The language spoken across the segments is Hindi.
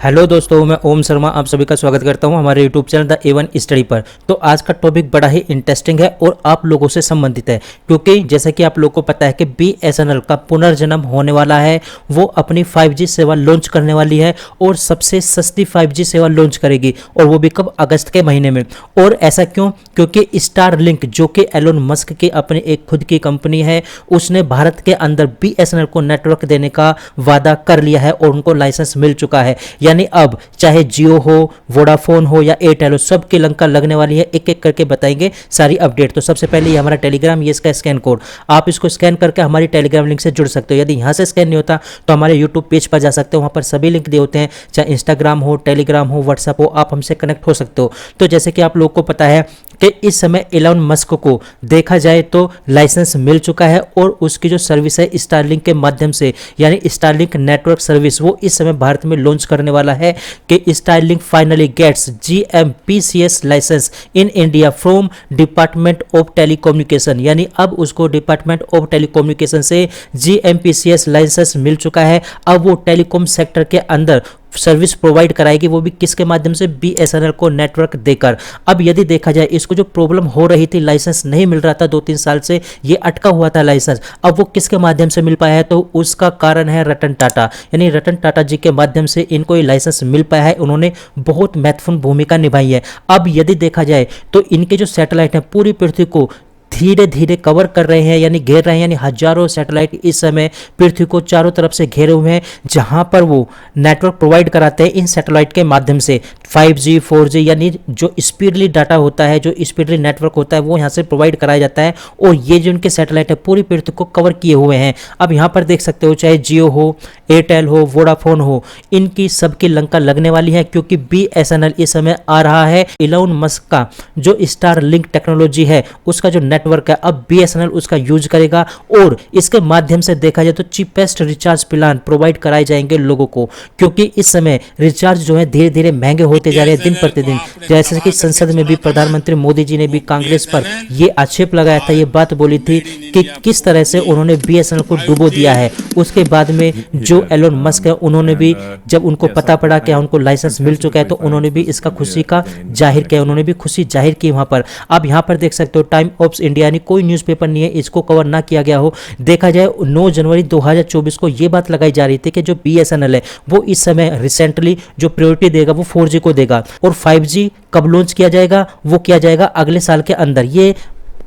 हेलो दोस्तों, मैं ओम शर्मा आप सभी का स्वागत करता हूं हमारे YouTube channel the A one study पर। तो आज का टॉपिक बड़ा ही इंटरेस्टिंग है और आप लोगों से संबंधित है, क्योंकि जैसा कि आप लोगों को पता है कि बीएसएनएल का पुनर्जन्म होने वाला है। वो अपनी 5G सेवा लॉन्च करने वाली है और सबसे सस्ती 5G सेवा लॉन्च करेगी, और वो भी कब? अगस्त के महीने में। और ऐसा क्यों? क्योंकि स्टारलिंक, जो कि एलोन मस्क की अपनी एक खुद की कंपनी है, उसने भारत के अंदर बीएसएनएल को नेटवर्क देने का वादा कर लिया है और उनको लाइसेंस मिल चुका है। यानी अब चाहे जियो हो, वोडाफोन हो या एयरटेल हो, सबकी लंका लगने वाली है। एक एक करके बताएंगे सारी अपडेट। तो सबसे पहले ये हमारा टेलीग्राम, ये इसका स्कैन कोड, आप इसको स्कैन करके हमारी टेलीग्राम लिंक से जुड़ सकते हो। यदि यहाँ से स्कैन नहीं होता तो हमारे यूट्यूब पेज पर जा सकते हो, वहाँ पर सभी लिंक दिए होते हैं, चाहे इंस्टाग्राम हो, टेलीग्राम हो, व्हाट्सअप हो, आप हमसे कनेक्ट हो सकते हो। तो जैसे कि आप लोग को पता है कि इस समय एलोन मस्क को देखा जाए तो लाइसेंस मिल चुका है, और उसकी जो सर्विस है स्टारलिंक के माध्यम से, यानी स्टारलिंक नेटवर्क सर्विस, वो इस समय भारत में लॉन्च करने वाला है कि Starlink finally gets GMPCS licence in India from department of telecommunication. यानी अब उसको डिपार्टमेंट ऑफ टेलीकम्युनिकेशन से GMPCS लाइसेंस मिल चुका है। अब वो टेलीकॉम सेक्टर के अंदर सर्विस प्रोवाइड कराएगी, वो भी किसके माध्यम से? बीएसएनएल को नेटवर्क देकर। अब यदि देखा जाए, इसको जो प्रॉब्लम हो रही थी, लाइसेंस नहीं मिल रहा था 2-3 साल से, ये अटका हुआ था लाइसेंस, अब वो किसके माध्यम से मिल पाया है? तो उसका कारण है रतन टाटा। यानी रतन टाटा जी के माध्यम से इनको ये लाइसेंस मिल पाया है। उन्होंने बहुत महत्वपूर्ण भूमिका निभाई है। अब यदि देखा जाए तो इनके जो सैटेलाइट हैं पूरी पृथ्वी को धीरे धीरे कवर कर रहे हैं, यानी घेर रहे हैं। यानी हजारों सैटेलाइट इस समय पृथ्वी को चारों तरफ से घेरे हुए हैं, जहां पर वो नेटवर्क प्रोवाइड कराते हैं इन सैटेलाइट के माध्यम से। 5G 4G यानी जो स्पीडली डाटा होता है, जो स्पीडली नेटवर्क होता है, वो यहाँ से प्रोवाइड कराया जाता है। और ये जो इनके सैटेलाइट है पूरी पृथ्वी को कवर किए हुए हैं। अब यहाँ पर देख सकते हो, चाहे जियो हो, एयरटेल हो, वोडाफोन हो, इनकी सबकी लंका लगने वाली है, क्योंकि बीएसएनएल इस समय आ रहा है। एलोन मस्क का जो स्टारलिंक टेक्नोलॉजी है, उसका जो नेटवर्क है, अब बीएसएनएल उसका यूज करेगा, और इसके माध्यम से देखा जाए तो चीपेस्ट रिचार्ज प्लान प्रोवाइड कराए जाएंगे लोगों को। क्योंकि इस समय रिचार्ज जो है धीरे धीरे महंगे होते जा रहे हैं दिन प्रतिदिन। जैसे कि संसद में भी प्रधानमंत्री मोदी जी ने भी कांग्रेस पर यह आक्षेप लगाया था, ये बात बोली थी कि किस तरह से उन्होंने बीएसएनएल को डुबो दिया है। उसके बाद में जो एलोन मस्क है, उन्होंने भी जब उनको पता पड़ा कि उनको लाइसेंस मिल चुका है, तो उन्होंने भी इसका खुशी का जाहिर किया, उन्होंने भी खुशी जाहिर की वहां पर। अब यहाँ पर देख सकते हो, टाइम ऑफ इंडिया, यानी कोई न्यूज़पेपर नहीं है इसको कवर ना किया गया हो। देखा जाए 9 जनवरी 2024 को यह बात लगाई जा रही थी कि जो बीएसएनएल है वो इस समय रिसेंटली जो प्रायोरिटी देगा वो 4G को देगा, और 5G कब लॉन्च किया जाएगा? वो किया जाएगा अगले साल के अंदर। ये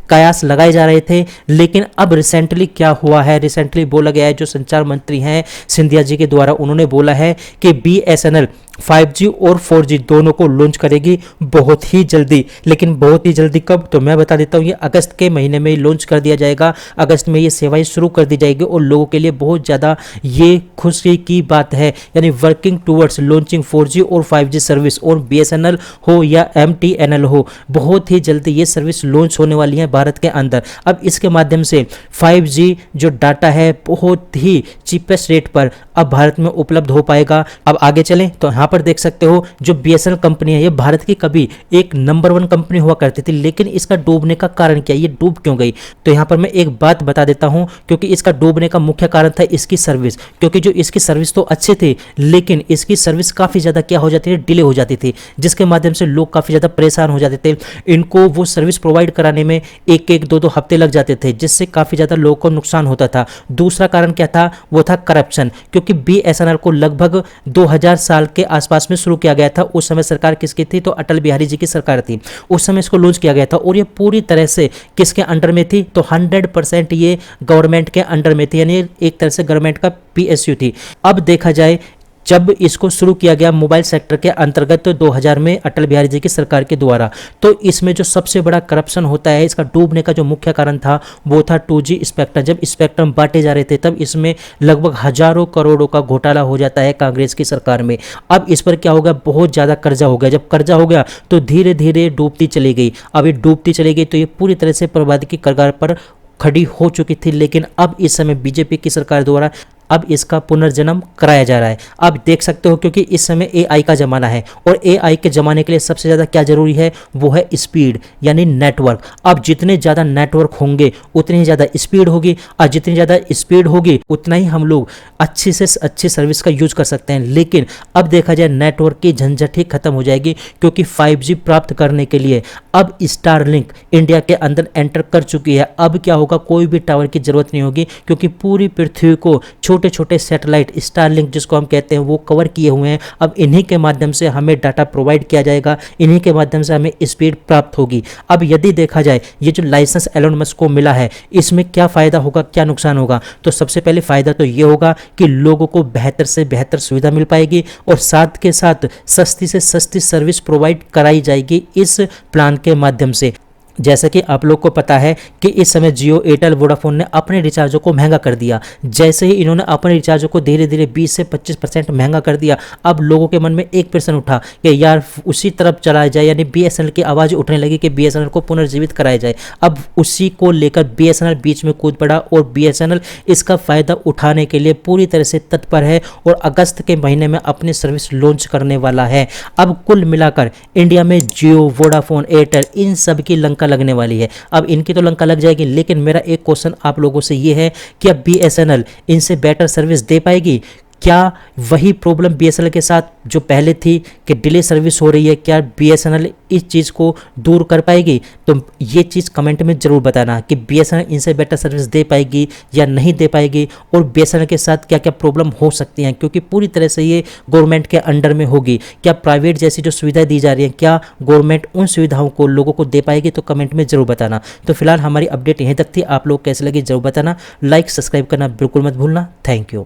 कयास लगाए जा रहे थे। लेकिन अब रिसेंटली क्या हुआ है? रिसेंटली बोला गया है, जो संचार मंत्री हैं सिंधिया जी के द्वारा, उन्होंने बोला है कि बीएसएनएल 5G और 4G दोनों को लॉन्च करेगी बहुत ही जल्दी। लेकिन बहुत ही जल्दी कब? तो मैं बता देता हूँ, ये अगस्त के महीने में लॉन्च कर दिया जाएगा। अगस्त में ये सेवाएं शुरू कर दी जाएगी, और लोगों के लिए बहुत ज़्यादा ये खुशी की बात है। यानी वर्किंग टूवर्ड्स लॉन्चिंग 4G और 5G सर्विस, और बीएसएनएल हो या MTNL हो, बहुत ही जल्दी ये सर्विस लॉन्च होने वाली है भारत के अंदर। अब इसके माध्यम से 5G जो डाटा है बहुत ही चीपेस्ट रेट पर अब भारत में उपलब्ध हो पाएगा। अब आगे चलें तो यहाँ पर देख सकते हो, जो बीएसएनएल कंपनी है, ये भारत की कभी एक नंबर 1 कंपनी हुआ करती थी, लेकिन इसका डूबने का कारण क्या? ये डूब क्यों गई? तो यहाँ पर मैं एक बात बता देता हूँ, क्योंकि इसका डूबने का मुख्य कारण था इसकी सर्विस। क्योंकि जो इसकी सर्विस तो अच्छी थी, लेकिन इसकी सर्विस काफ़ी ज़्यादा क्या हो जाती थी? डिले हो जाती थी, जिसके माध्यम से लोग काफ़ी ज़्यादा परेशान हो जाते थे। इनको वो सर्विस प्रोवाइड कराने में 1-2 हफ्ते लग जाते थे, जिससे काफ़ी ज़्यादा लोगों को नुकसान होता था। दूसरा कारण क्या था? वो था करप्शन। क्योंकि बीएसएनएल को लगभग 2000 साल के आसपास में शुरू किया गया था। उस समय सरकार किसकी थी? तो अटल बिहारी जी की सरकार थी। उस समय इसको लॉन्च किया गया था, और ये पूरी तरह से किसके अंडर में थी? तो 100% ये गवर्नमेंट के अंडर में थी, यानी एक तरह से गवर्नमेंट का PSU थी। अब देखा जाए, जब इसको शुरू किया गया मोबाइल सेक्टर के अंतर्गत, तो 2000 में अटल बिहारी जी की सरकार के द्वारा, तो इसमें जो सबसे बड़ा करप्शन होता है, इसका डूबने का जो मुख्य कारण था वो था 2G स्पेक्ट्रम। जब स्पेक्ट्रम बांटे जा रहे थे, तब इसमें लगभग हजारों करोड़ों का घोटाला हो जाता है कांग्रेस की सरकार में। अब इस पर क्या होगा? बहुत ज़्यादा कर्जा हो गया। जब कर्जा हो गया तो धीरे धीरे डूबती चली गई। अब ये डूबती चली गई तो ये पूरी तरह से बर्बादी की कगार पर खड़ी हो चुकी थी। लेकिन अब इस समय बीजेपी की सरकार द्वारा अब इसका पुनर्जन्म कराया जा रहा है। अब देख सकते हो क्योंकि इस समय एआई का ज़माना है और एआई के ज़माने के लिए सबसे ज़्यादा क्या ज़रूरी है, वो है स्पीड यानी नेटवर्क। अब जितने ज़्यादा नेटवर्क होंगे उतनी ज़्यादा स्पीड होगी और जितनी ज़्यादा स्पीड होगी उतना ही हम लोग अच्छी से अच्छी सर्विस का यूज़ कर सकते हैं। लेकिन अब देखा जाए नेटवर्क की झंझट ही खत्म हो जाएगी क्योंकि 5G प्राप्त करने के लिए अब स्टारलिंक इंडिया के अंदर एंटर कर चुकी है। अब क्या होगा, कोई भी टावर की जरूरत नहीं होगी क्योंकि पूरी पृथ्वी को छोटे छोटे सैटेलाइट स्टारलिंक जिसको हम कहते हैं वो कवर किए हुए हैं। अब इन्हीं के माध्यम से हमें डाटा प्रोवाइड किया जाएगा, इन्हीं के माध्यम से हमें स्पीड प्राप्त होगी। अब यदि देखा जाए ये जो लाइसेंस एलोन मस्क को मिला है इसमें क्या फ़ायदा होगा, क्या नुकसान होगा, तो सबसे पहले फ़ायदा तो ये होगा कि लोगों को बेहतर से बेहतर सुविधा मिल पाएगी और साथ के साथ सस्ती से सस्ती सर्विस प्रोवाइड कराई जाएगी इस प्लान के माध्यम से। जैसा कि आप लोग को पता है कि इस समय जियो, एयरटेल, वोडाफोन ने अपने रिचार्जों को महंगा कर दिया। जैसे ही इन्होंने अपने रिचार्जों को धीरे धीरे 20 से 25% महंगा कर दिया, अब लोगों के मन में एक प्रश्न उठा कि यार उसी तरफ चलाया जाए, यानी बीएसएनएल की आवाज़ उठने लगी कि बीएसएनएल को पुनर्जीवित कराया जाए। अब उसी को लेकर बीएसएनएल बीच में कूद पड़ा और बीएसएनएल इसका फ़ायदा उठाने के लिए पूरी तरह से तत्पर है और अगस्त के महीने में अपनी सर्विस लॉन्च करने वाला है। अब कुल मिलाकर इंडिया में जियो, वोडाफोन, एयरटेल इन सब की लंका लगने वाली है। अब इनकी तो लंका लग जाएगी, लेकिन मेरा एक क्वेश्चन आप लोगों से ये है कि अब बीएसएनएल इनसे बेटर सर्विस दे पाएगी? क्या वही प्रॉब्लम बीएसएनएल के साथ जो पहले थी कि डिले सर्विस हो रही है, क्या बीएसएनएल इस चीज़ को दूर कर पाएगी? तो ये चीज़ कमेंट में ज़रूर बताना कि बीएसएनएल इनसे बेटर सर्विस दे पाएगी या नहीं दे पाएगी और बीएसएनएल के साथ क्या क्या प्रॉब्लम हो सकती हैं, क्योंकि पूरी तरह से ये गवर्नमेंट के अंडर में होगी। क्या प्राइवेट जैसी जो सुविधाएं दी जा रही हैं, क्या गवर्नमेंट उन सुविधाओं को लोगों को दे पाएगी? तो कमेंट में ज़रूर बताना। तो फिलहाल हमारी अपडेट यहीं तक थी, आप लोग कैसे लगी ज़रूर बताना। लाइक सब्सक्राइब करना बिल्कुल मत भूलना। Thank you.